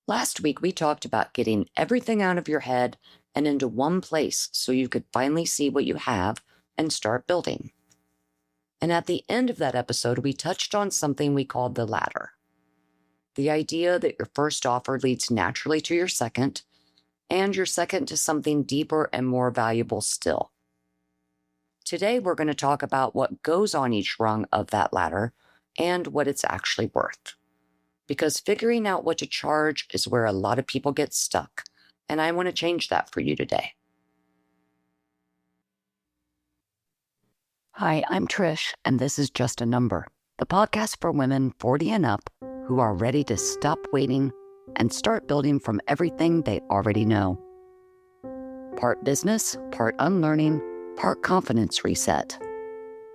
Last week, we talked about getting everything out of your head and into one place so you could finally see what you have and start building. And at the end of that episode, we touched on something we called the ladder. The idea that your first offer leads naturally to your second, and your second to something deeper and more valuable still. Today, we're going to talk about what goes on each rung of that ladder and what it's actually worth. Because figuring out what to charge is where a lot of people get stuck, and I want to change that for you today. Hi, I'm Trish, and this is Just a Number, the podcast for women 40 and up who are ready to stop waiting and start building from everything they already know. Part business, part unlearning, part confidence reset.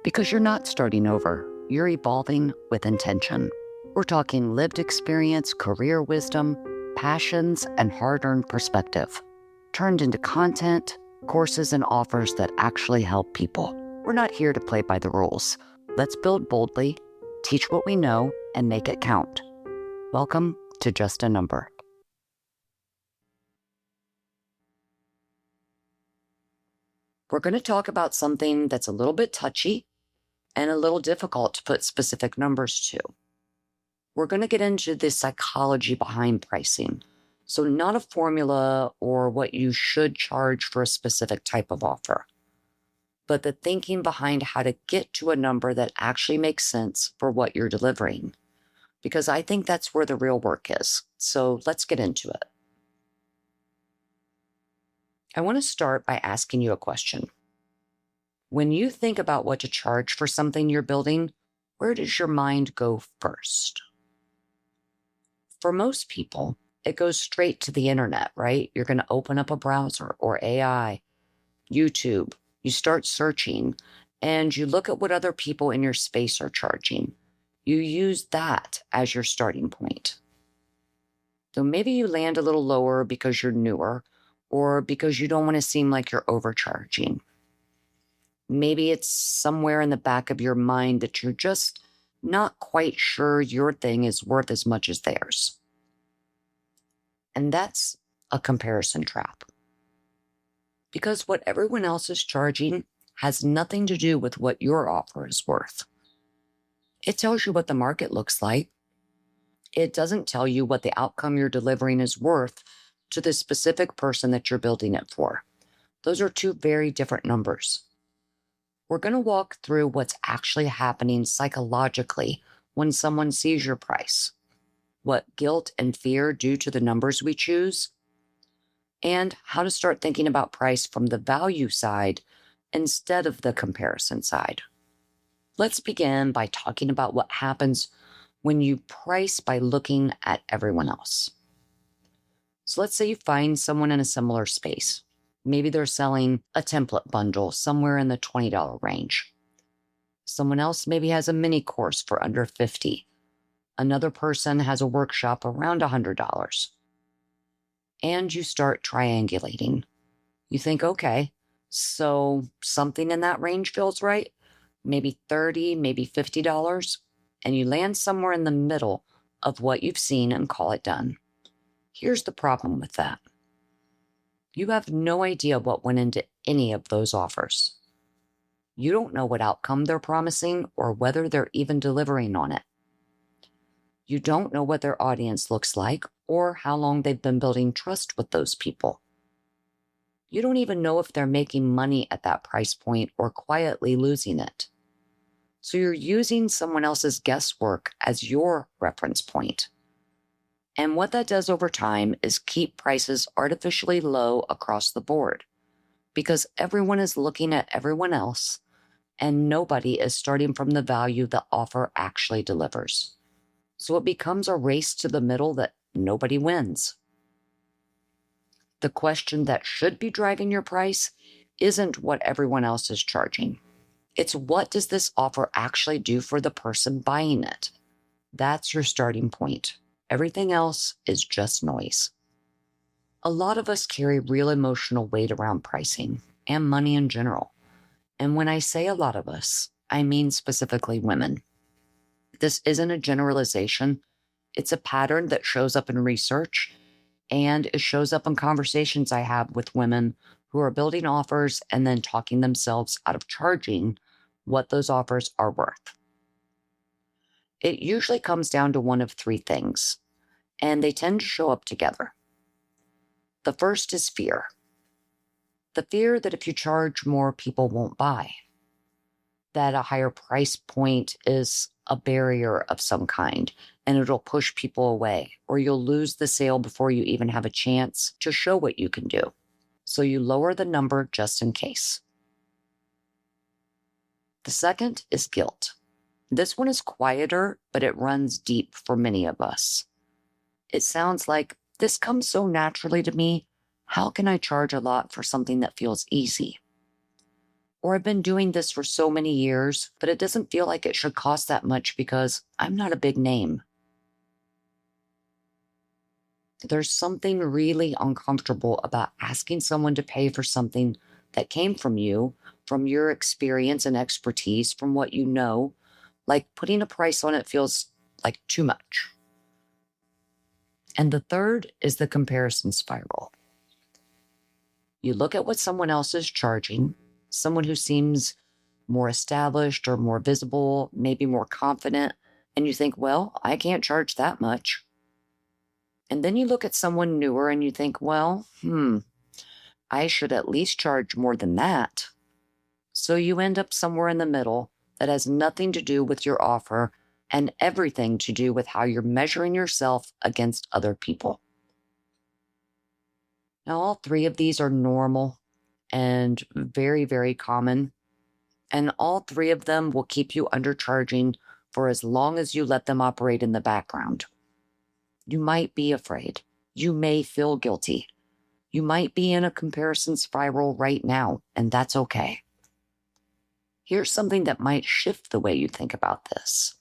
Because you're not starting over, you're evolving with intention. We're talking lived experience, career wisdom, passions, and hard-earned perspective, turned into content, courses, and offers that actually help people. We're not here to play by the rules. Let's build boldly, teach what we know, and make it count. Welcome to Just a Number. We're going to talk about something that's a little bit touchy and a little difficult to put specific numbers to. We're going to get into the psychology behind pricing. So not a formula or what you should charge for a specific type of offer, but the thinking behind how to get to a number that actually makes sense for what you're delivering. Because I think that's where the real work is. So let's get into it. I want to start by asking you a question. When you think about what to charge for something you're building, where does your mind go first? For most people, it goes straight to the internet, right? You're going to open up a browser or AI, YouTube. You start searching and you look at what other people in your space are charging. You use that as your starting point. So maybe you land a little lower because you're newer or because you don't want to seem like you're overcharging. Maybe it's somewhere in the back of your mind that you're just not quite sure your thing is worth as much as theirs. And that's a comparison trap. Because what everyone else is charging has nothing to do with what your offer is worth. It tells you what the market looks like. It doesn't tell you what the outcome you're delivering is worth to the specific person that you're building it for. Those are two very different numbers. We're going to walk through what's actually happening psychologically when someone sees your price, what guilt and fear do to the numbers we choose, and how to start thinking about price from the value side instead of the comparison side. Let's begin by talking about what happens when you price by looking at everyone else. So let's say you find someone in a similar space. Maybe they're selling a template bundle somewhere in the $20 range. Someone else maybe has a mini course for under $50. Another person has a workshop around $100. And you start triangulating. You think, okay, so something in that range feels right. Maybe $30, maybe $50. And you land somewhere in the middle of what you've seen and call it done. Here's the problem with that. You have no idea what went into any of those offers. You don't know what outcome they're promising or whether they're even delivering on it. You don't know what their audience looks like or how long they've been building trust with those people. You don't even know if they're making money at that price point or quietly losing it. So you're using someone else's guesswork as your reference point. And what that does over time is keep prices artificially low across the board because everyone is looking at everyone else and nobody is starting from the value the offer actually delivers. So it becomes a race to the middle that nobody wins. The question that should be driving your price isn't what everyone else is charging. It's what does this offer actually do for the person buying it? That's your starting point. Everything else is just noise. A lot of us carry real emotional weight around pricing and money in general. And when I say a lot of us, I mean specifically women. This isn't a generalization. It's a pattern that shows up in research And it shows up in conversations I have with women who are building offers and then talking themselves out of charging what those offers are worth. It usually comes down to one of three things, and they tend to show up together. The first is fear. The fear that if you charge more, people won't buy. That a higher price point is a barrier of some kind, and it'll push people away, or you'll lose the sale before you even have a chance to show what you can do. So you lower the number just in case. The second is guilt. This one is quieter, but it runs deep for many of us. It sounds like, this comes so naturally to me. How can I charge a lot for something that feels easy? Or I've been doing this for so many years, but it doesn't feel like it should cost that much because I'm not a big name. There's something really uncomfortable about asking someone to pay for something that came from you, from your experience and expertise, from what you know. Like putting a price on it feels like too much. And the third is the comparison spiral. You look at what someone else is charging, someone who seems more established or more visible, maybe more confident, and you think, well, I can't charge that much. And then you look at someone newer and you think, well, I should at least charge more than that. So you end up somewhere in the middle that has nothing to do with your offer and everything to do with how you're measuring yourself against other people. Now, all three of these are normal and very, very common. And all three of them will keep you undercharging for as long as you let them operate in the background. You might be afraid. You may feel guilty. You might be in a comparison spiral right now, and that's okay. Here's something that might shift the way you think about this.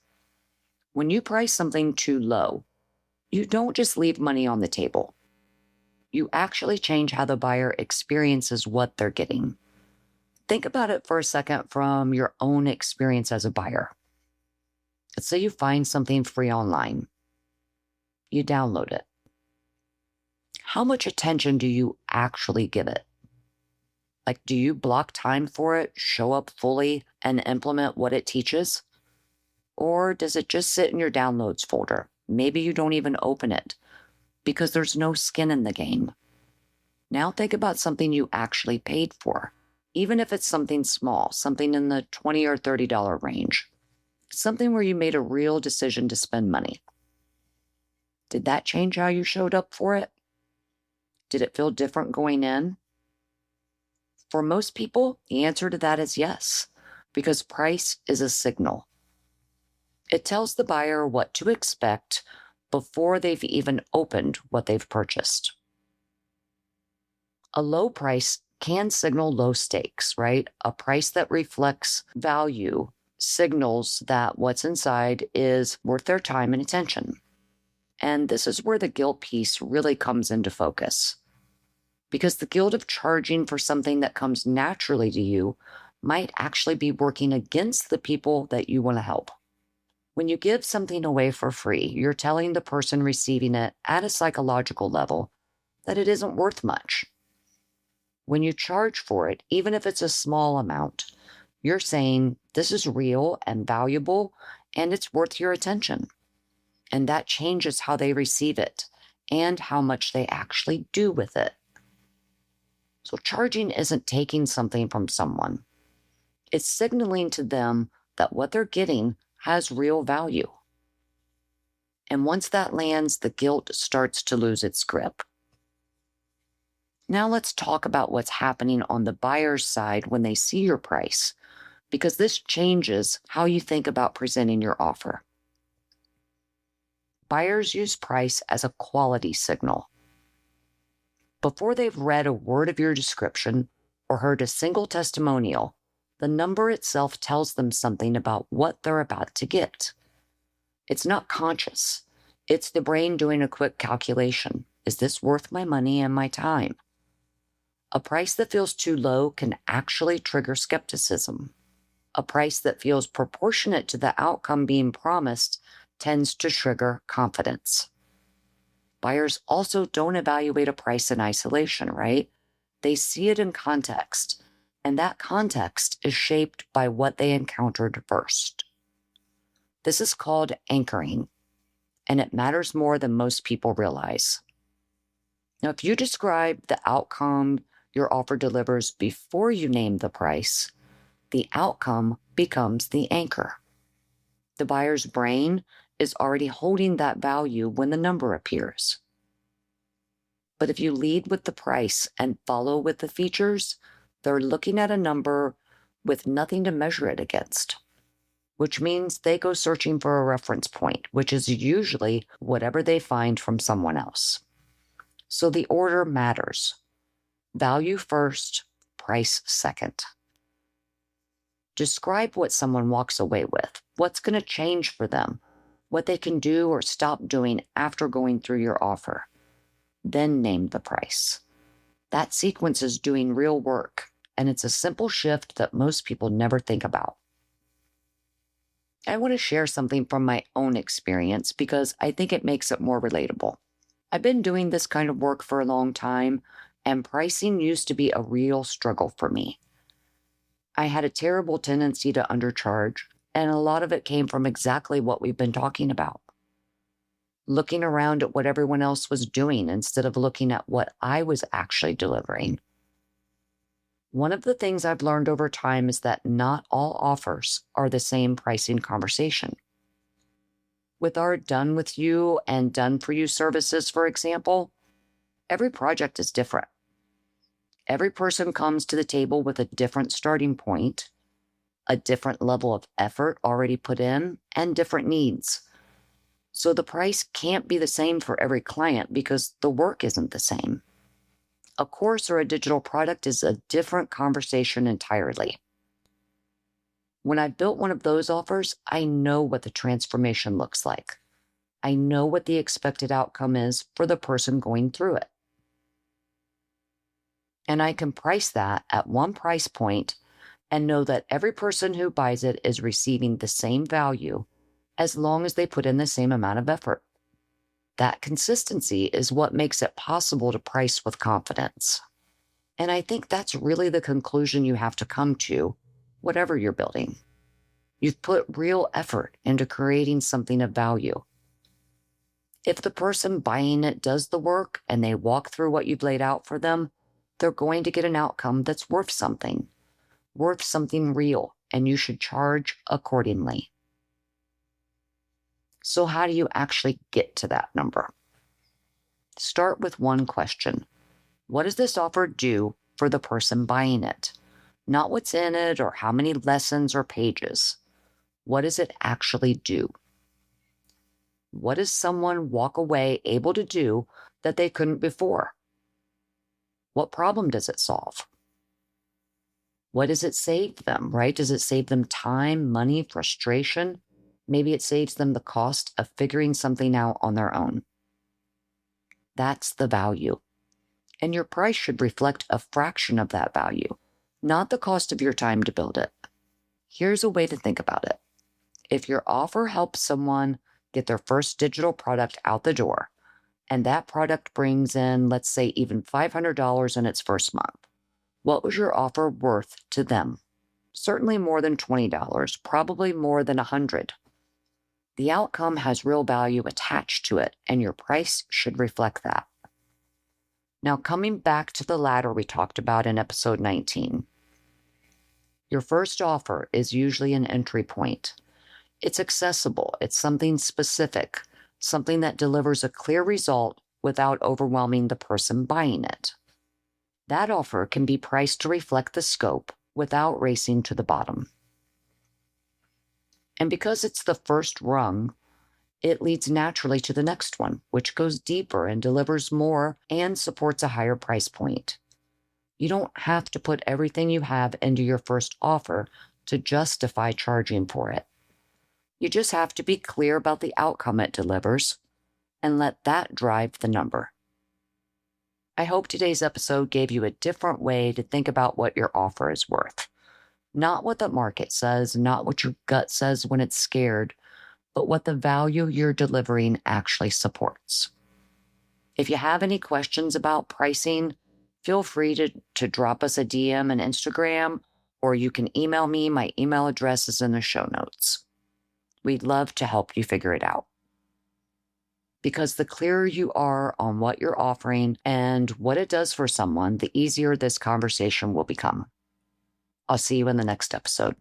When you price something too low, you don't just leave money on the table. You actually change how the buyer experiences what they're getting. Think about it for a second from your own experience as a buyer. Let's say you find something free online. You download it. How much attention do you actually give it? Like, do you block time for it, show up fully, and implement what it teaches? Or does it just sit in your downloads folder? Maybe you don't even open it because there's no skin in the game. Now think about something you actually paid for, even if it's something small, something in the $20 or $30 range, something where you made a real decision to spend money. Did that change how you showed up for it? Did it feel different going in? For most people, the answer to that is yes, because price is a signal. It tells the buyer what to expect before they've even opened what they've purchased. A low price can signal low stakes, right? A price that reflects value signals that what's inside is worth their time and attention. And this is where the guilt piece really comes into focus. Because the guilt of charging for something that comes naturally to you might actually be working against the people that you want to help. When you give something away for free, you're telling the person receiving it at a psychological level that it isn't worth much. When you charge for it, even if it's a small amount, you're saying this is real and valuable and it's worth your attention. And that changes how they receive it and how much they actually do with it. So charging isn't taking something from someone. It's signaling to them that what they're getting has real value. And once that lands, the guilt starts to lose its grip. Now let's talk about what's happening on the buyer's side when they see your price, because this changes how you think about presenting your offer. Buyers use price as a quality signal. Before they've read a word of your description or heard a single testimonial, the number itself tells them something about what they're about to get. It's not conscious. It's the brain doing a quick calculation. Is this worth my money and my time? A price that feels too low can actually trigger skepticism. A price that feels proportionate to the outcome being promised tends to trigger confidence. Buyers also don't evaluate a price in isolation, right? They see it in context, and that context is shaped by what they encountered first. This is called anchoring, and it matters more than most people realize. Now, if you describe the outcome your offer delivers before you name the price, the outcome becomes the anchor. The buyer's brain is already holding that value when the number appears. But if you lead with the price and follow with the features, they're looking at a number with nothing to measure it against, which means they go searching for a reference point, which is usually whatever they find from someone else. So the order matters. Value first, price second. Describe what someone walks away with, what's going to change for them, what they can do or stop doing after going through your offer. Then name the price. That sequence is doing real work, and it's a simple shift that most people never think about. I want to share something from my own experience because I think it makes it more relatable. I've been doing this kind of work for a long time, and pricing used to be a real struggle for me. I had a terrible tendency to undercharge, and a lot of it came from exactly what we've been talking about. Looking around at what everyone else was doing instead of looking at what I was actually delivering. One of the things I've learned over time is that not all offers are the same pricing conversation. With our done with you and done for you services, for example, every project is different. Every person comes to the table with a different starting point, a different level of effort already put in, and different needs. So the price can't be the same for every client because the work isn't the same. A course or a digital product is a different conversation entirely. When I built one of those offers, I know what the transformation looks like. I know what the expected outcome is for the person going through it. And I can price that at one price point and know that every person who buys it is receiving the same value as long as they put in the same amount of effort. That consistency is what makes it possible to price with confidence. And I think that's really the conclusion you have to come to, whatever you're building. You've put real effort into creating something of value. If the person buying it does the work and they walk through what you've laid out for them, they're going to get an outcome that's worth something real, and you should charge accordingly. So how do you actually get to that number? Start with one question. What does this offer do for the person buying it? Not what's in it or how many lessons or pages. What does it actually do? What does someone walk away able to do that they couldn't before? What problem does it solve? What does it save them, right? Does it save them time, money, frustration? Maybe it saves them the cost of figuring something out on their own. That's the value. And your price should reflect a fraction of that value, not the cost of your time to build it. Here's a way to think about it. If your offer helps someone get their first digital product out the door, and that product brings in, let's say, even $500 in its first month, what was your offer worth to them? Certainly more than $20, probably more than $100. The outcome has real value attached to it, and your price should reflect that. Now, coming back to the ladder we talked about in episode 19. Your first offer is usually an entry point. It's accessible. It's something specific, something that delivers a clear result without overwhelming the person buying it. That offer can be priced to reflect the scope without racing to the bottom. And because it's the first rung, it leads naturally to the next one, which goes deeper and delivers more and supports a higher price point. You don't have to put everything you have into your first offer to justify charging for it. You just have to be clear about the outcome it delivers and let that drive the number. I hope today's episode gave you a different way to think about what your offer is worth. Not what the market says, not what your gut says when it's scared, but what the value you're delivering actually supports. If you have any questions about pricing, feel free to drop us a DM on Instagram, or you can email me. My email address is in the show notes. We'd love to help you figure it out. Because the clearer you are on what you're offering and what it does for someone, the easier this conversation will become. I'll see you in the next episode.